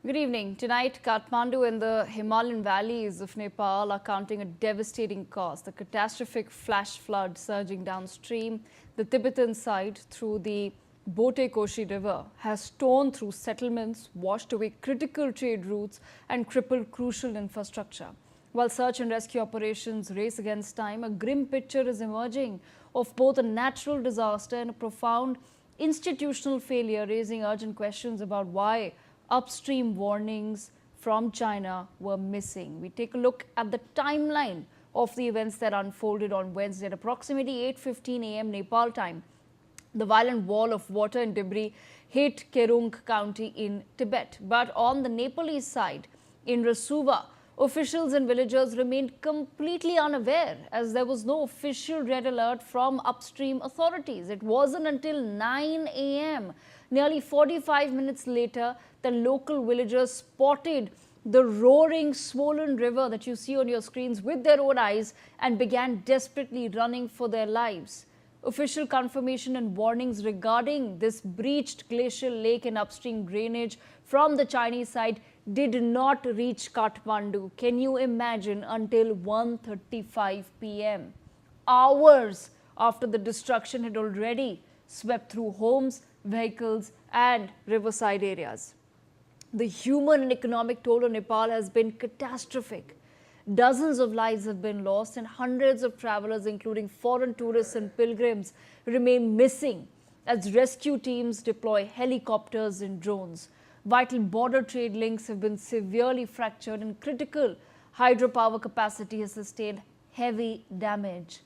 Good evening. Tonight, Kathmandu and the Himalayan valleys of Nepal are counting a devastating cost. The catastrophic flash flood surging downstream the Tibetan side through the Bote Koshi River has torn through settlements, washed away critical trade routes and crippled crucial infrastructure. While search and rescue operations race against time, a grim picture is emerging of both a natural disaster and a profound institutional failure, raising urgent questions about why upstream warnings from China were missing. We take a look at the timeline of the events that unfolded on Wednesday at approximately 8:15 a.m. Nepal time. The violent wall of water and debris hit Kerung County in Tibet. But on the Nepalese side, in Rasuwa, officials and villagers remained completely unaware as there was no official red alert from upstream authorities. It wasn't until 9 a.m., nearly 45 minutes later, that local villagers spotted the roaring, swollen river that you see on your screens with their own eyes and began desperately running for their lives. Official confirmation and warnings regarding this breached glacial lake and upstream drainage from the Chinese side did not reach Kathmandu. Can you imagine, until 1:35 p.m., hours after the destruction had already swept through homes, vehicles and riverside areas. The human and economic toll on Nepal has been catastrophic. Dozens of lives have been lost and hundreds of travelers, including foreign tourists and pilgrims, remain missing as rescue teams deploy helicopters and drones. Vital border trade links have been severely fractured and critical hydropower capacity has sustained heavy damage.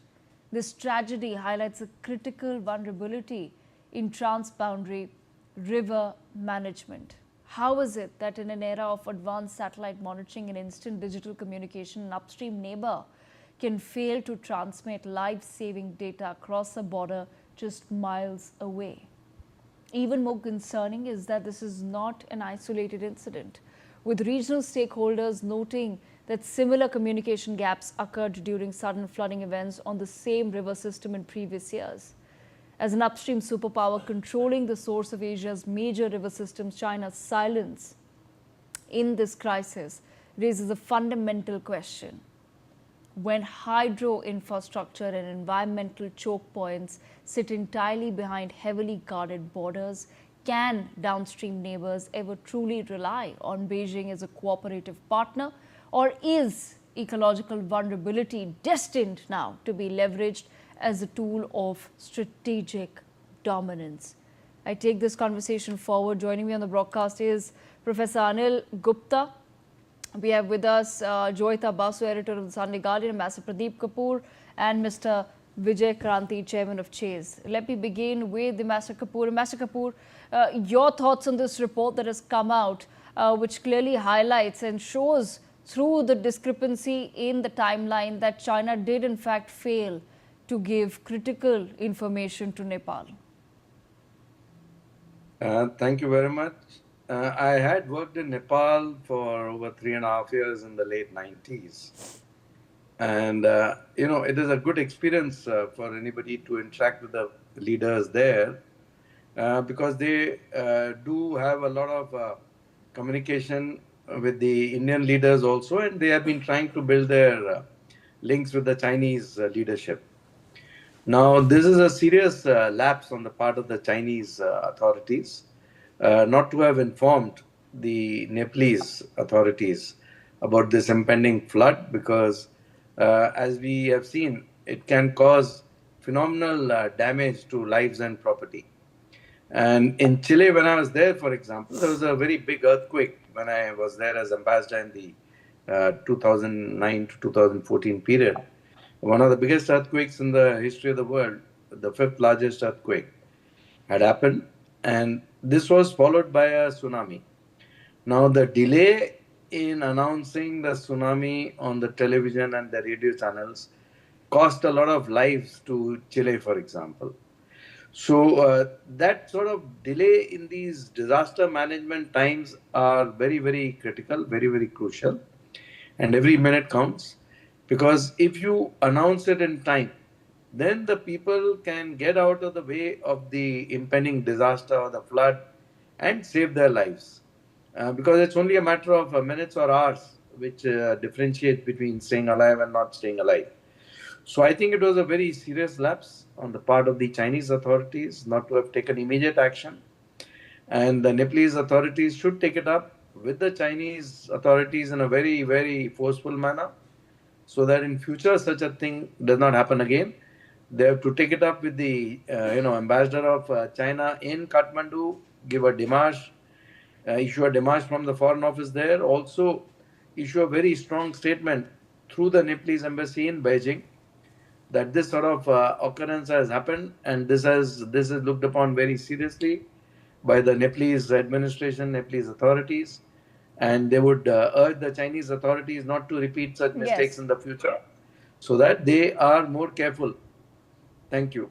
This tragedy highlights a critical vulnerability in transboundary river management. How is it that in an era of advanced satellite monitoring and instant digital communication, an upstream neighbor can fail to transmit life-saving data across a border just miles away? Even more concerning is that this is not an isolated incident, with regional stakeholders noting that similar communication gaps occurred during sudden flooding events on the same river system in previous years. As an upstream superpower controlling the source of Asia's major river systems, China's silence in this crisis raises a fundamental question. When hydro infrastructure and environmental choke points sit entirely behind heavily guarded borders, can downstream neighbors ever truly rely on Beijing as a cooperative partner? Or is ecological vulnerability destined now to be leveraged as a tool of strategic dominance? I take this conversation forward. Joining me on the broadcast is Professor Anil Gupta. We have with us Joyita Basu, editor of the Sunday Guardian, Ambassador Pradeep Kapoor, and Mr. Vijay Kranti, chairman of Chase. Let me begin with Ambassador Kapoor. Ambassador Kapoor, your thoughts on this report that has come out, which clearly highlights and shows through the discrepancy in the timeline that China did in fact fail to give critical information to Nepal. Thank you very much. I had worked in Nepal for over 3.5 years in the late 90s. And, it is a good experience for anybody to interact with the leaders there because they do have a lot of communication with the Indian leaders also, and they have been trying to build their links with the Chinese leadership. Now, this is a serious lapse on the part of the Chinese authorities not to have informed the Nepalese authorities about this impending flood, because as we have seen, it can cause phenomenal damage to lives and property. And in Chile, when I was there, for example, there was a very big earthquake when I was there as ambassador in the 2009 to 2014 period. One of the biggest earthquakes in the history of the world, the fifth largest earthquake, had happened, and this was followed by a tsunami. Now, the delay in announcing the tsunami on the television and the radio channels cost a lot of lives to Chile, for example. So that sort of delay in these disaster management times are very, very critical, very, very crucial, and every minute counts. Because if you announce it in time, then the people can get out of the way of the impending disaster or the flood and save their lives. because it's only a matter of minutes or hours which differentiate between staying alive and not staying alive. So I think it was a very serious lapse on the part of the Chinese authorities not to have taken immediate action. And the Nepalese authorities should take it up with the Chinese authorities in a very, very forceful manner so that in future such a thing does not happen again. They have to take it up with the ambassador of China in Kathmandu, give a démarche, issue a démarche from the foreign office there, also issue a very strong statement through the Nepalese embassy in Beijing that this sort of occurrence has happened and this is looked upon very seriously by the Nepalese administration, Nepalese authorities, and they would urge the Chinese authorities not to repeat such mistakes Yes. in the future so that they are more careful. Thank you.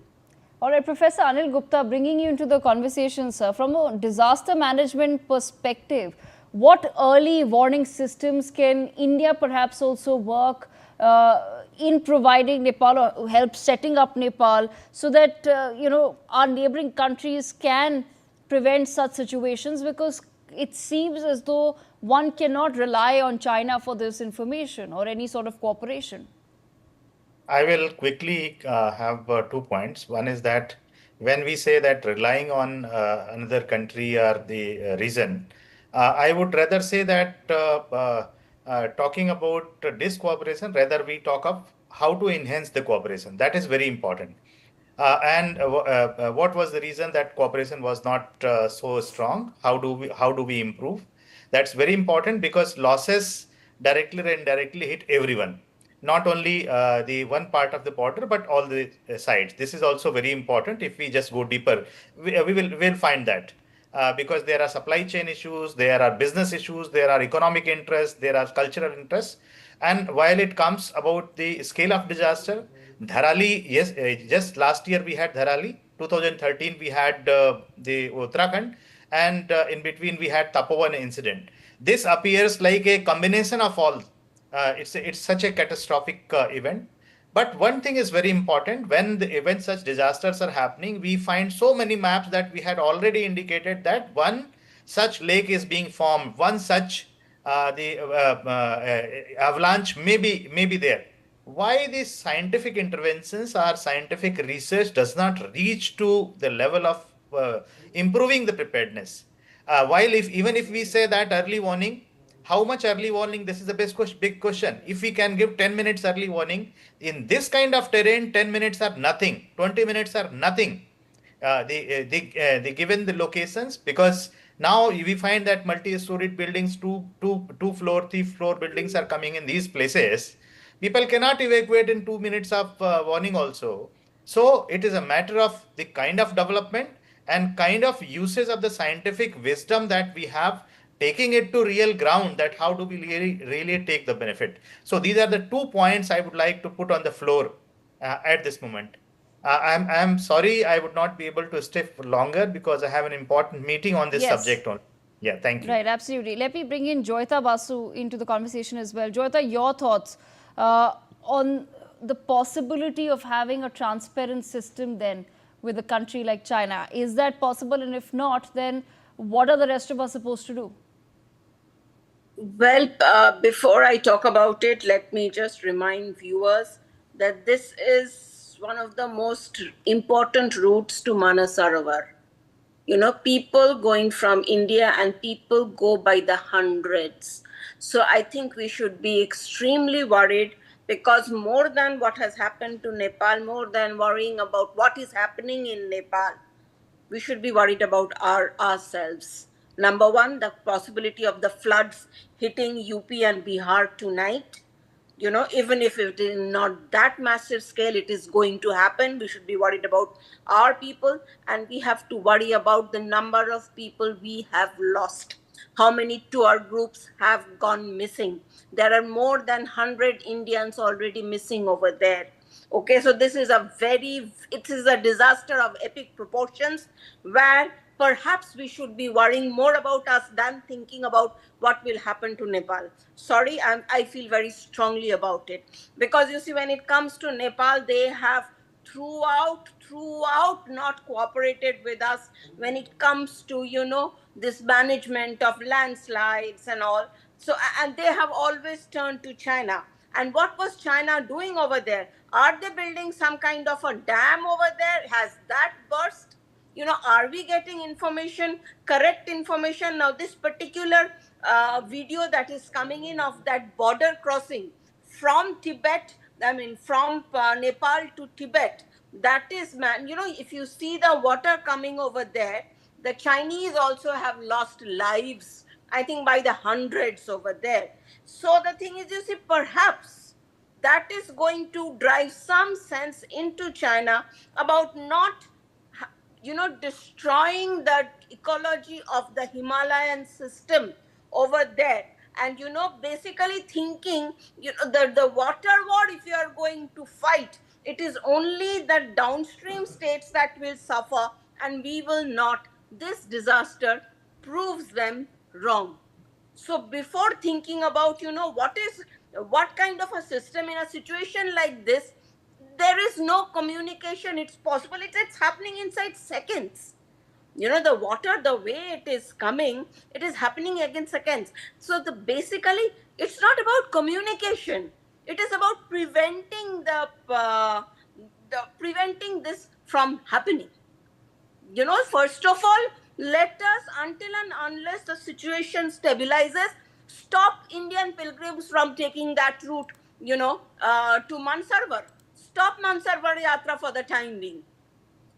All right, Professor Anil Gupta, bringing you into the conversation, sir. From a disaster management perspective, what early warning systems can India perhaps also work in providing Nepal or help setting up Nepal so that, our neighboring countries can prevent such situations? Because it seems as though one cannot rely on China for this information or any sort of cooperation. I will quickly have 2 points. One is that when we say that relying on another country are the reason, I would rather say that talking about this cooperation, rather we talk of how to enhance the cooperation. That is very important. And what was the reason that cooperation was not so strong? How do we improve? That's very important because losses directly or indirectly hit everyone, not only the one part of the border, but all the sides. This is also very important. If we just go deeper, we'll find that. Because there are supply chain issues, there are business issues, there are economic interests, there are cultural interests. And while it comes about the scale of disaster, Dharali, yes, just last year we had Dharali, 2013 we had the Uttarakhand, and in between we had Tapovan incident. This appears like a combination of all. It's such a catastrophic event. But one thing is very important: when the events such disasters are happening, we find so many maps that we had already indicated that one such lake is being formed, one such the avalanche may be there. Why these scientific interventions or scientific research does not reach to the level of improving the preparedness? While if even if we say that early warning, how much early warning? This is the big question. If we can give 10 minutes early warning in this kind of terrain, 10 minutes are nothing, 20 minutes are nothing. They given the locations, because now we find that multi-storied buildings, two floor, 3 floor buildings are coming in these places. People cannot evacuate in 2 minutes of warning also. So it is a matter of the kind of development and kind of usage of the scientific wisdom that we have, taking it to real ground, that how do we really take the benefit. So these are the 2 points I would like to put on the floor at this moment. I'm sorry I would not be able to stay for longer because I have an important meeting on this Yes. subject. Yeah, thank you. Right, absolutely. Let me bring in Joyita Basu into the conversation as well. Joyita, your thoughts on the possibility of having a transparent system then with a country like China. Is that possible? And if not, then what are the rest of us supposed to do? Well, before I talk about it, let me just remind viewers that this is one of the most important routes to Manasarovar. People going from India and people go by the hundreds. So I think we should be extremely worried, because more than what has happened to Nepal, more than worrying about what is happening in Nepal, we should be worried about ourselves. Number one, the possibility of the floods hitting UP and Bihar tonight. Even if it is not that massive scale, it is going to happen. We should be worried about our people, and we have to worry about the number of people we have lost. How many tour groups have gone missing? There are more than 100 Indians already missing over there. Okay, so it is a disaster of epic proportions, where perhaps we should be worrying more about us than thinking about what will happen to Nepal. Sorry, I feel very strongly about it. Because you see, when it comes to Nepal, they have throughout not cooperated with us when it comes to, this management of landslides and all. So, and they have always turned to China. And what was China doing over there? Are they building some kind of a dam over there? Has that burst? Are we getting information, correct information? Now, this particular video that is coming in of that border crossing from Tibet, I mean, from Nepal to Tibet, that is, man, if you see the water coming over there, the Chinese also have lost lives, I think, by the hundreds over there. So the thing is, you see, perhaps that is going to drive some sense into China about not, destroying the ecology of the Himalayan system over there. And, basically thinking, the water war, if you are going to fight, it is only the downstream states that will suffer and we will not. This disaster proves them wrong. So before thinking about, what kind of a system in a situation like this, there is no communication. It's possible. It's happening inside seconds. The water, the way it is coming, it is happening again seconds. So basically, it's not about communication. It is about preventing preventing this from happening. First of all, let us, until and unless the situation stabilizes, stop Indian pilgrims from taking that route, to Mansarovar. Stop Mansarovar Yatra for the time being.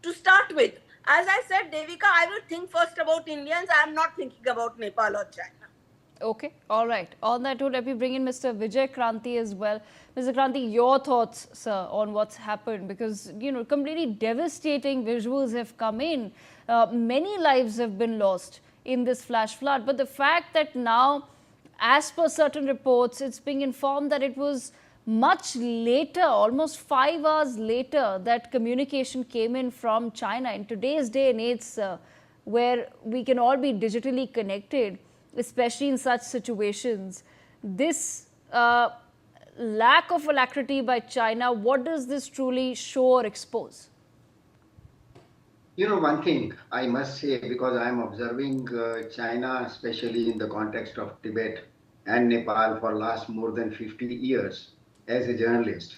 To start with, as I said, Devika, I will think first about Indians. I am not thinking about Nepal or China. Okay, all right. On that note, let me bring in Mr. Vijay Kranti as well. Mr. Kranti, your thoughts, sir, on what's happened, because, completely devastating visuals have come in. Many lives have been lost in this flash flood. But the fact that now, as per certain reports, it's being informed that it was much later, almost 5 hours later, that communication came in from China. In today's day and age, sir, where we can all be digitally connected, especially in such situations, this lack of alacrity by China, what does this truly show or expose? One thing I must say, because I'm observing China, especially in the context of Tibet and Nepal for last more than 50 years as a journalist,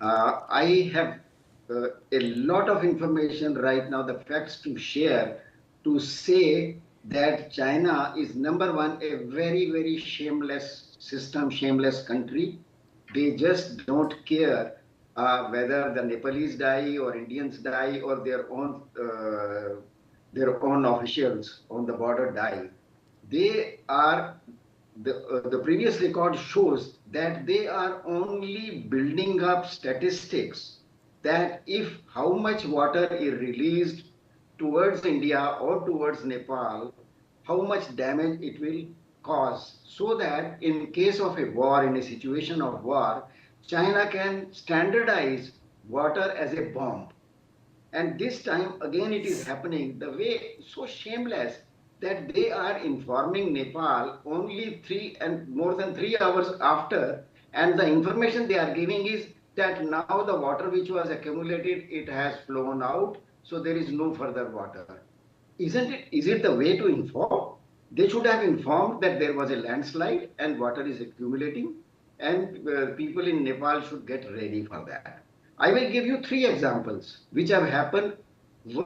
I have a lot of information right now, the facts to share, to say that China is number one, a very, very shameless system, shameless country. They just don't care whether the Nepalese die or Indians die or their own officials on the border die. They are, the previous record shows that they are only building up statistics that if how much water is released towards India or towards Nepal, how much damage it will cause, so that in case of a war, in a situation of war, China can standardize water as a bomb. And this time again it is happening the way so shameless that they are informing Nepal only more than 3 hours after, and the information they are giving is that now the water which was accumulated, it has flown out, so there is no further water. Is it the way to inform? They should have informed that there was a landslide and water is accumulating, and people in Nepal should get ready for that. I will give you 3 examples which have happened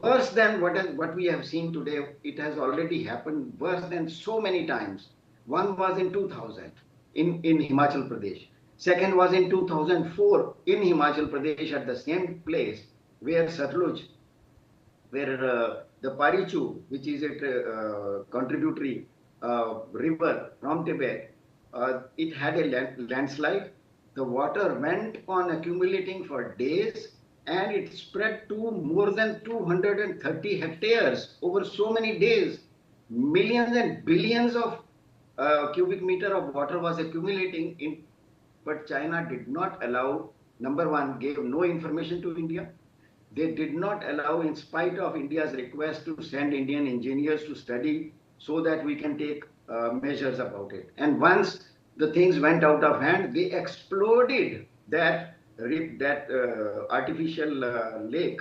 worse than what we have seen today. It has already happened worse than so many times. One was in 2000 in Himachal Pradesh. Second was in 2004 in Himachal Pradesh at the same place where Satluj, where the Parichu, which is a contributory river from Tibet, it had a landslide. The water went on accumulating for days, and it spread to more than 230 hectares over so many days. Millions and billions of cubic meter of water was accumulating in, but China did not allow. Number one, gave no information to India. They did not allow, in spite of India's request to send Indian engineers to study so that we can take measures about it. And once the things went out of hand, they exploded that rip that artificial lake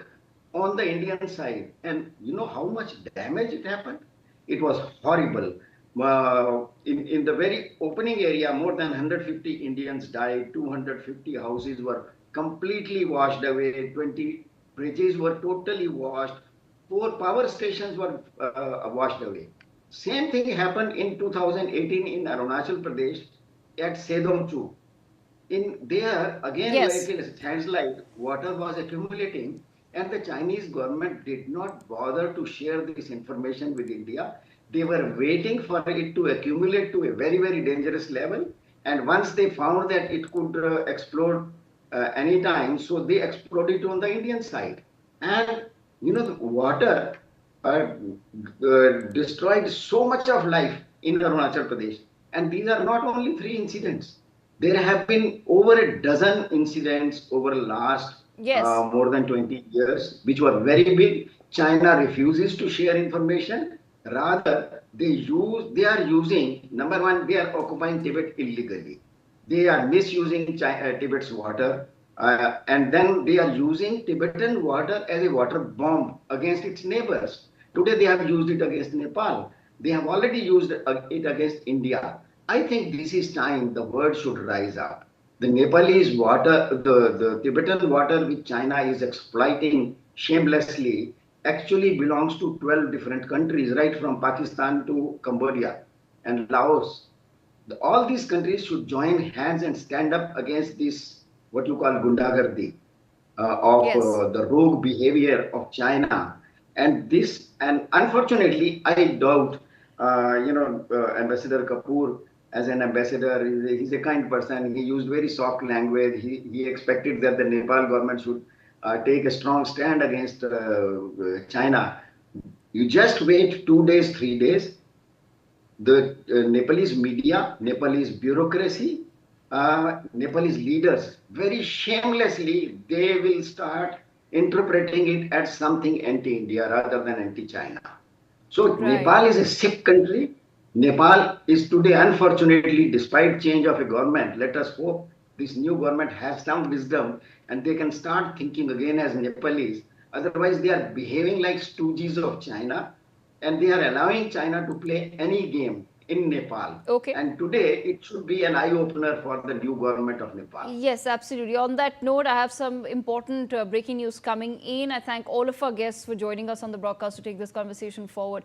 on the Indian side. And you know how much damage it happened? It was horrible. In the very opening area, more than 150 Indians died, 250 houses were completely washed away, 20 bridges were totally washed, 4 power stations were washed away. Same thing happened in 2018 in Arunachal Pradesh at Sedongchu. In there, again, like Yes. in landslide, water was accumulating, and the Chinese government did not bother to share this information with India. They were waiting for it to accumulate to a very, very dangerous level. And once they found that it could explode anytime, so they exploded on the Indian side. And you know, the water destroyed so much of life in Arunachal Pradesh. And these are not only 3 incidents. There have been over a dozen incidents over the last Yes. more than 20 years, which were very big. China refuses to share information. Rather, they are using, number one, they are occupying Tibet illegally. They are misusing Tibet's water. And then they are using Tibetan water as a water bomb against its neighbors. Today they have used it against Nepal. They have already used it against India. I think this is time the world should rise up. The Nepalese water, the Tibetan water which China is exploiting shamelessly actually belongs to 12 different countries, right from Pakistan to Cambodia and Laos. All these countries should join hands and stand up against this, what you call gundagardi, of Yes. the rogue behavior of China. And this, and unfortunately, I doubt, Ambassador Kapoor, as an ambassador, he's a kind person. He used very soft language. He expected that the Nepal government should take a strong stand against China. You just wait 2 days, 3 days, the Nepalese media, Nepalese bureaucracy, Nepalese leaders, very shamelessly, they will start interpreting it as something anti-India rather than anti-China. So Right. Nepal is a sick country. Nepal is today, unfortunately, despite change of a government, let us hope this new government has some wisdom and they can start thinking again as Nepalese. Otherwise, they are behaving like stooges of China and they are allowing China to play any game in Nepal. Okay. And today, it should be an eye opener for the new government of Nepal. Yes, absolutely. On that note, I have some important breaking news coming in. I thank all of our guests for joining us on the broadcast to take this conversation forward.